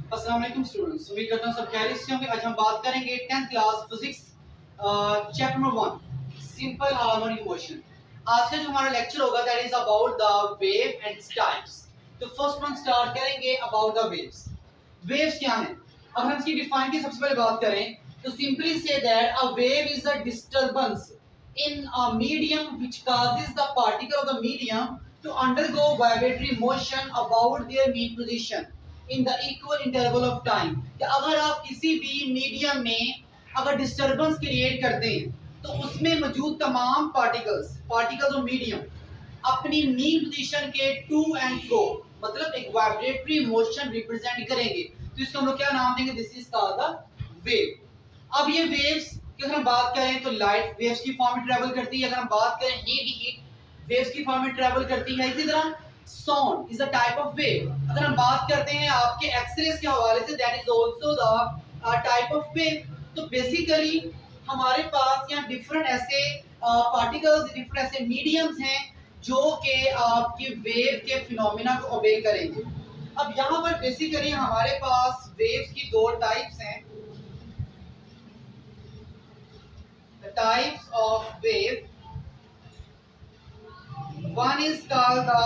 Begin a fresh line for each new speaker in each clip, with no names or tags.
अस्सलाम वालेकुम स्टूडेंट्स, उम्मीद करता हूँ सब खैरियत से होंगे। आज हम बात करेंगे 10th class physics chapter number 1 simple harmonic motion. आज का जो हमारा लेक्चर होगा that is about the wave and its types. तो फर्स्ट वन स्टार्ट करेंगे अबाउट द वेव्स। वेव्स क्या हैं? अगर हम इसकी डिफाइन की सबसे पहले बात करें तो simply say that a wave is a disturbance in a medium which causes the particle of the medium to undergo vibratory motion about their mean position in the equal interval of time। कि अगर आप किसी भी medium में अगर disturbance create करते हैं तो उसमें मौजूद तमाम पार्टिकल्स ऑफ मीडियम अपनी मीन पोजीशन के टू एंड फ्रो मतलब एक वाइब्रेटरी मोशन रिप्रेजेंट करेंगे। तो इसको हम लोग क्या नाम देंगे? This is called the wave. अब ये वेव्स की अगर हम बात करें तो लाइट वेव्स की फॉर्म में ट्रेवल करती है। अगर हम बात करें हीट वेव्स की फॉर्म में ट्रेवल करती है। इसी तरह sound is a type of wave. अगर हम बात करते हैं आपके एक्सरेज के हवाले say that is also the type of wave. तो बेसिकली हमारे पास यहाँ डिफरेंट ऐसे पार्टिकल्स डिफरेंट ऐसे मीडियम्स हैं जो कि आपकी वेव के फिनोमेना को ओबे करेंगे। अब यहाँ पर बेसिकली हमारे पास वेव्स की दो टाइप्स हैं। The types of wave, one is called the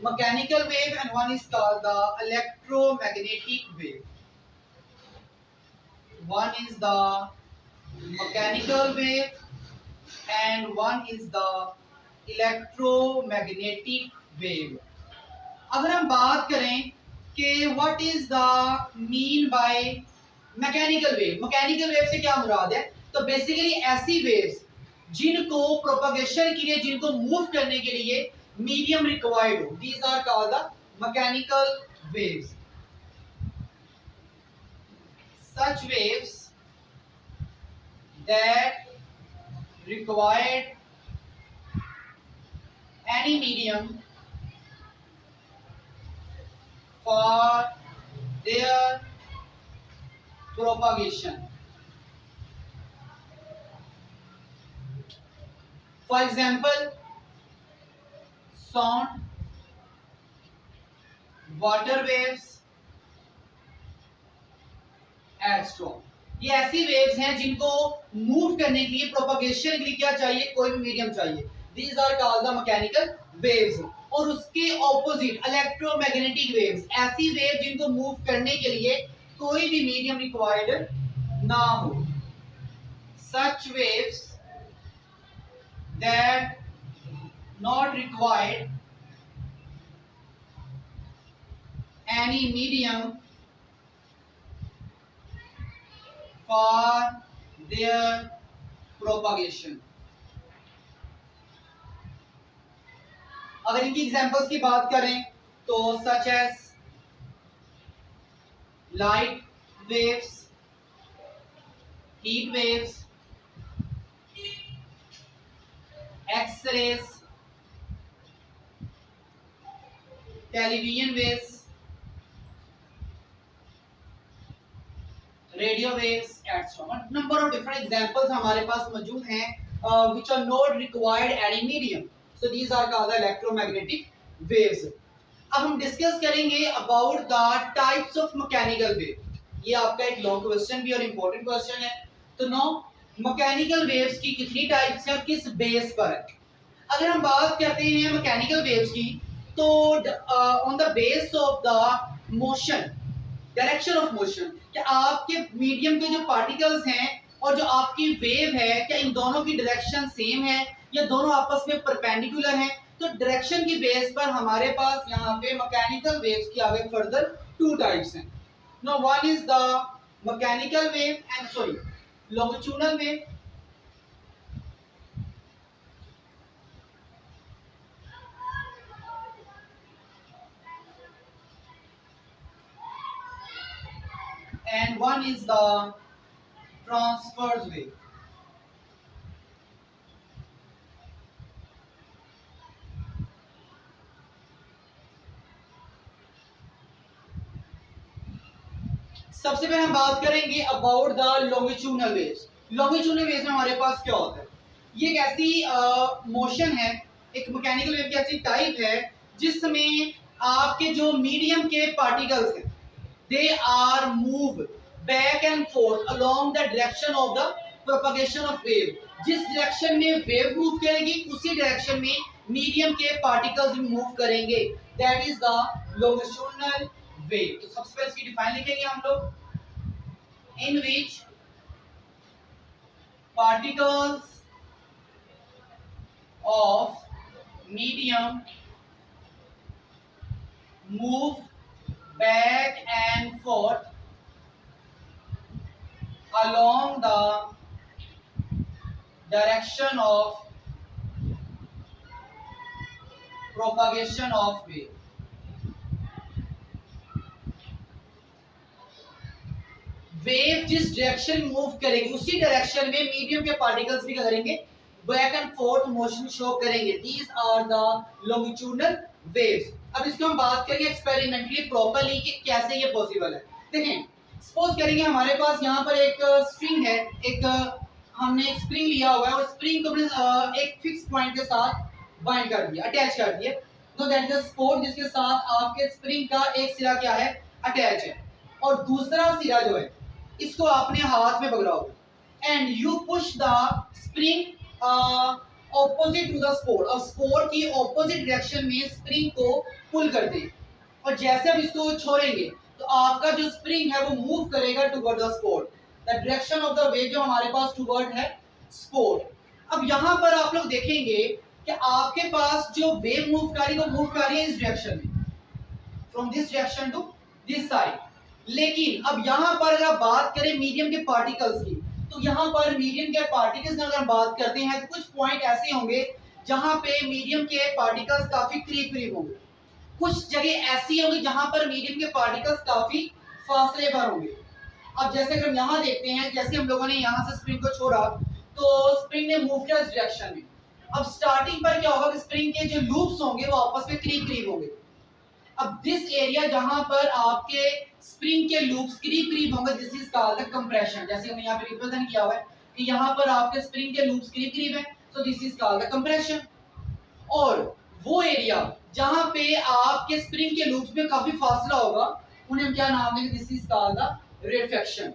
mechanical wave and one is called the electromagnetic wave. One is the mechanical wave and one is the electromagnetic wave। अगर हम बात करें कि what is the mean by mechanical wave, mechanical wave से क्या मुराद है? तो basically ऐसी वेव्स जिनको प्रोपगेशन के लिए जिनको मूव करने के लिए मीडियम रिक्वायर्ड हो, these are called the mechanical waves. Such waves that required any medium for their propagation। For example, sound, water waves, etc। ये ऐसी वेव्स हैं जिनको मूव करने के लिए प्रोपगेशन के लिए क्या चाहिए? कोई भी मीडियम चाहिए। These are called the mechanical waves। और उसके ऑपोजिट इलेक्ट्रोमैग्नेटिक वेव्स, ऐसी वेव जिनको मूव करने के लिए कोई भी मीडियम रिक्वायर्ड ना हो। Such waves that not required any medium for their propagation। अगर इनकी एग्जांपल्स की बात करें तो such as light waves, heat waves, X rays, television waves, radio waves etcetera. Number of different examples हमारे पास मौजूद हैं which are not required any medium. So these are called the electromagnetic waves. अब हम डिस्कस करेंगे about the types of mechanical wave. ये आपका एक लॉन्ग क्वेश्चन भी और इंपॉर्टेंट क्वेश्चन है। तो नो मैकेनिकल वेव्स की कितनी टाइप्स हैं और किस बेस पर है? अगर हम बात करते हैं मैकेनिकल वेव्स की तो on the base of the motion, direction of motion, क्या आपके मीडियम के जो पार्टिकल्स हैं और जो आपकी वेव है क्या इन दोनों की डायरेक्शन सेम है या दोनों आपस में परपेंडिकुलर हैं? तो डायरेक्शन की बेस पर हमारे पास यहाँ पे मैकेनिकल वेव्स की आगे फर्दर टू टाइप्स हैं। No one is the mechanical wave and sorry longitudinal wave. And one is the transverse wave। सबसे पहले हम बात करेंगे about the longitudinal waves. Longitudinal waves में हमारे पास क्या होता है? ये एक ऐसी मोशन है, एक मैकेनिकल वेव की ऐसी टाइप है जिसमें आपके जो मीडियम के पार्टिकल्स हैं they are move back and forth along the direction of the propagation of wave. जिस डायरेक्शन में वेव मूव करेगी उसी डायरेक्शन में मीडियम के पार्टिकल्स भी मूव करेंगे, that is the longitudinal wave. तो सबसे पहले इसकी डिफाइन लिखेंगे हम लोग, in which particles of medium move back and forth along the direction of propagation of wave. Wave जिस डायरेक्शन में मूव करेगी उसी डायरेक्शन में मीडियम के पार्टिकल्स भी क्या करेंगे, back and forth motion show करेंगे. These are the longitudinal waves. अब इसको हम बात करेंगे एक्सपेरिमेंटली प्रॉपर्ली कि कैसे ये पॉसिबल है. देखें, सपोज करेंगे हमारे पास यहाँ पर एक स्ट्रिंग है, एक हमने एक स्प्रिंग लिया हुआ है और स्प्रिंग को एक फिक्स पॉइंट के साथ बाइंड कर दिया, अटैच कर दिया. तो दैट इज सपोर्ट जिसके साथ आपके स्प्रिंग का एक सिरा क्या है, अटैच है, और दूसरा सिरा जो है इसको आपने हाथ में पकड़ाओगे and you push the spring opposite to the support. और स्पोर्ट की ऑपोजिट डायरेक्शन में स्प्रिंग को पुल कर दें, और जैसे हम इसको छोड़ेंगे तो आपका जो स्प्रिंग है वो मूव करेगा toward the sport. The direction of the wave जो हमारे पास टुवर्ड है स्पोर्ट. अब यहाँ पर आप लोग देखेंगे कि आपके पास जो वेव मूव कर रही है वो मूव कर रही है इस डायरेक्शन में, from this direction to this side. लेकिन अब यहाँ पर अगर आप बात करें मीडियम के पार्टिकल्स की, तो यहाँ पर मीडियम के पार्टिकल्स अगर हम बात करते हैं तो कुछ पॉइंट ऐसे होंगे जहाँ पे मीडियम के पार्टिकल्स काफी करीब करीब होंगे, कुछ जगह ऐसी होंगी जहाँ पर मीडियम के पार्टिकल्स काफी फासले पर होंगे. अब जैसे अगर हम यहाँ देखते हैं, जैसे हम लोगों ने यहाँ से स्प्रिंग को छोड़ा तो स्प्रिंग ने मूव किया इस डायरेक्शन में. अब स्टार्टिंग पर क्या होगा कि स्प्रिंग के जो लूप्स होंगे वो आपस में करीब करीब होंगे. अब दिस एरिया जहां पर आपके स्प्रिंग के लूप्स करीब करीब होंगे, this is called the compression. जैसे हमने यहाँ पे रिप्रेजेंट किया हुआ है कि यहाँ पर आपके स्प्रिंग के लूप्स करीब करीब हैं, सो this is called the compression. और वो एरिया जहां पे आपके स्प्रिंग के लूप्स में काफी फासला होगा उन्हें हम क्या नाम देंगे, this is called the reflection.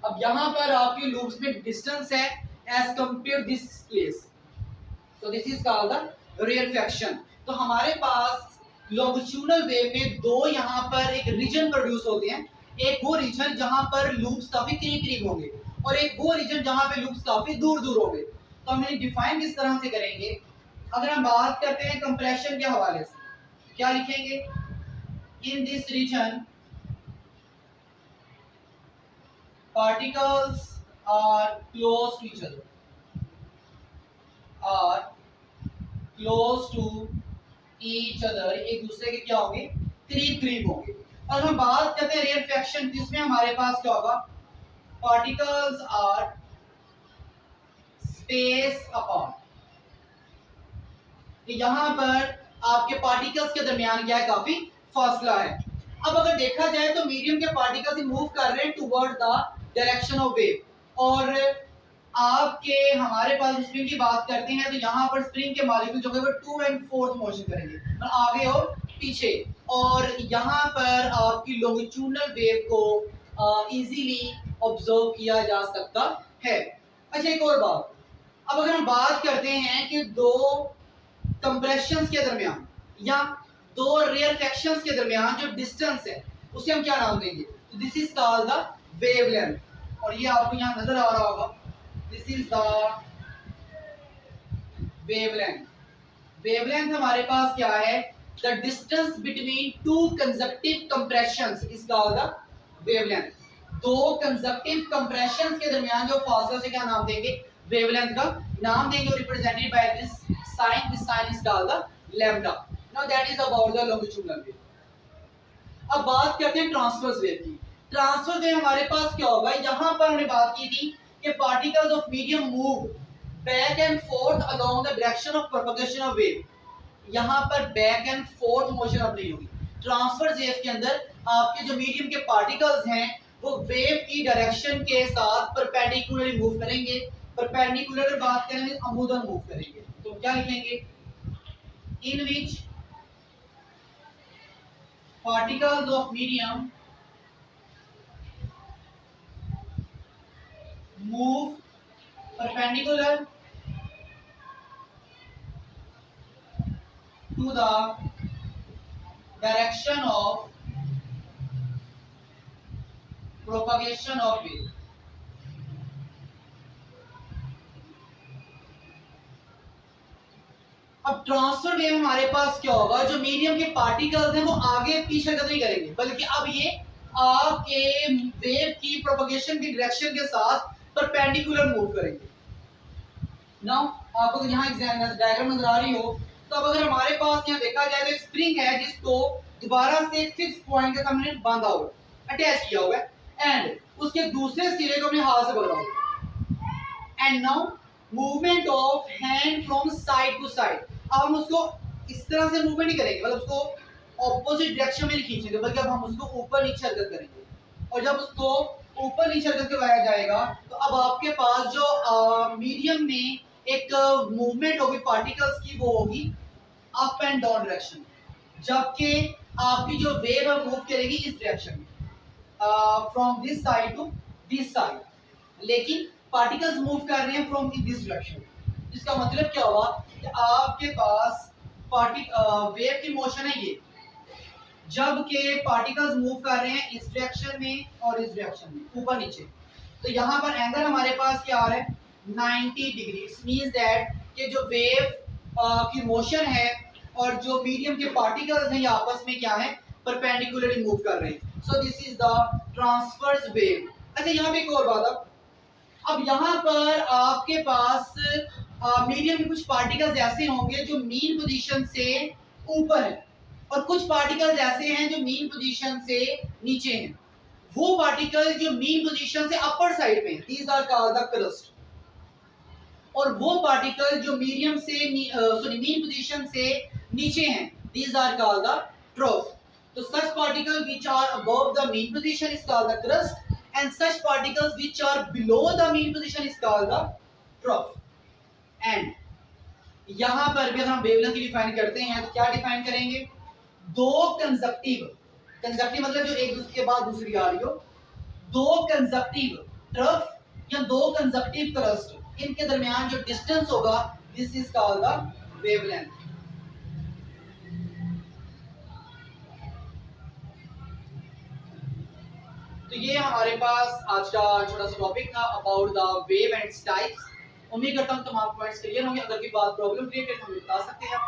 अब यहाँ पर आपके लूप्स में डिस्टेंस है as compare this place, so this is called the reflection. तो हमारे पास लॉन्गिट्यूडनल वेव में दो यहाँ पर एक रीजन प्रोड्यूस होते हैं, एक वो रीजन जहाँ पर लूप्स काफी करीब करीब होंगे और एक वो रीजन जहाँ पे लूप्स काफी दूर दूर होंगे. तो हम इन्हें डिफाइन किस तरह से करेंगे, अगर हम बात करते हैं कंप्रेशन के हवाले से क्या लिखेंगे, in this region particles are close to each other, are close to each other, एक दूसरे के क्या होंगे, करीब करीब होंगे. और हम बात करते हैं रेफ्लेक्शन, जिसमें हमारे पास क्या होगा, particles are space apart. यहाँ पर आपके पार्टिकल्स के दरमियान क्या है, काफी फासला है. अब अगर देखा जाए तो मीडियम के पार्टिकल्स मूव कर रहे हैं toward the direction of wave, और आपके हमारे पास स्प्रिंग की बात करते हैं तो यहाँ पर स्प्रिंग के मॉलिक्यूल जो है वो टू एंड फोर्थ मोशन करेंगे, मतलब आगे और पीछे, और यहाँ पर आपकी लॉन्गिट्यूडनल वेव को इजीली ऑब्जर्व किया जा सकता है. अच्छा, एक और बात, अब अगर हम बात करते हैं कि दो कंप्रेशंस के दरमियान या दो रेफ्लेक्शंस के दरमियान जो डिस्टेंस है उसे हम क्या नाम देंगे, तो this is called the wavelength. और ये आपको यहाँ नजर आ रहा होगा, this is the wavelength. Wavelength हमारे पास क्या है, the distance between two consecutive compressions is called the wavelength. दो कंसेक्टिव कंप्रेशंस के दरमियान जो फासला से क्या नाम देंगे, वेवलेंथ का नाम देंगे, represented by this sign. This sign is called the lambda. Now that is about the longitudinal wave. अब बात करते हैं ट्रांसवर्स वेव की. ट्रांसवर्स वेव हमारे पास क्या होगा, यहाँ पर हमने बात की थी कि particles of medium move back and fourth along the direction of propagation of wave. यहाँ पर बैक एंड फोर्थ मोशन अब नहीं होगी. ट्रांसवर्स वेव के अंदर आपके जो मीडियम के पार्टिकल्स हैं वो वेव की डायरेक्शन के साथ परपेंडिकुलरली मूव करेंगे. परपेंडिकुलर बात करें अमूदन मूव करेंगे. तो क्या लिखेंगे, in which particles of medium perpendicular to the direction of propagation of wave. अब ट्रांसफर वेव हमारे पास क्या होगा, जो मीडियम के पार्टिकल्स हैं वो आगे पीछे हरकत नहीं करेंगे, बल्कि अब ये आपके वेव की प्रोपगेशन की डायरेक्शन के साथ परपेंडिकुलर मूव करेंगे। नाउ आपको यहाँ एग्जाम्पल डायग्राम नजर आ रही हो, तो अब अगर हमारे पास यहाँ देखा जाए तो एक स्प्रिंग है जिसको दोबारा से फिक्स पॉइंट के सामने बांधा हुआ अटैच किया हुआ है, एंड उसके दूसरे सिरे को अपने हाथ से पकड़ा हुआ। And now movement of hand from side to side, अब हम उसको इस तरह से मूवमेंट नहीं करेंगे, मतलब उसको ऑपोजिट डायरेक्शन में नहीं खींचेंगे, बल्कि अब हम उसको ऊपर नीचे हरकत करेंगे। और जब उसको ऊपर नीचे हरकत करवाया जाएगा तो अब आपके पास जो मीडियम में एक मूवमेंट होगी पार्टिकल्स की, वो होगी अप एंड डाउन डायरेक्शन, जबकि आपकी जो वेव है मूव करेगी इस डायरेक्शन में, from this side to this side. लेकिन पार्टिकल्स मूव कर रहे हैं फ्रॉम दिस डायरेक्शन। इसका मतलब क्या हुआ कि आपके पास वेव की मोशन है ये, जबकि पार्टिकल्स मूव कर रहे हैं इस डायरेक्शन में और इस डायरेक्शन में, ऊपर नीचे। तो यहाँ पर एंगल हमारे पास क्या आ रहा है, 90 डिग्री। मींस दैट कि जो वेव की मोशन है और जो मीडियम के पार्टिकल्स हैं ये आपस में क्या है, परपेंडिकुलरली मूव कर रहे हैं। सो this is the transverse wave. अच्छा यहाँ पे एक और बात, अब यहाँ पर आपके पास मीडियम के कुछ पार्टिकल्स ऐसे होंगे जो मीन पोजीशन से ऊपर है, और कुछ पार्टिकल्स ऐसे हैं जो मीन पोजीशन से नीचे हैं। वो पार्टिकल जो मीन पोजीशन से अपर साइड में, these are called the crust. और वो पार्टिकल जो मीडियम से मीन पोजीशन से नीचे हैं, these are called the trough. तो such particle which are above the mean position is called the crest, and such particles which are below the mean position is called the trough. And यहाँ पर भी अगर हम wavelength की define करते हैं तो क्या डिफाइन करेंगे, दो कंजक्टिव मतलब जो एक दूसरे के बाद दूसरी आ रही हो, दो कंजक्टिव ट्रफ या दो कंजक्टिव क्रस्ट, इनके दरमियान जो डिस्टेंस होगा, this is called the wavelength. तो ये हमारे पास आज का छोटा सा टॉपिक था about the wave and its types. उम्मीद करता हूँ तमाम पॉइंट्स क्लियर होंगे। अगर कोई बात प्रॉब्लम क्रिएट है तो हमें बता सकते हैं।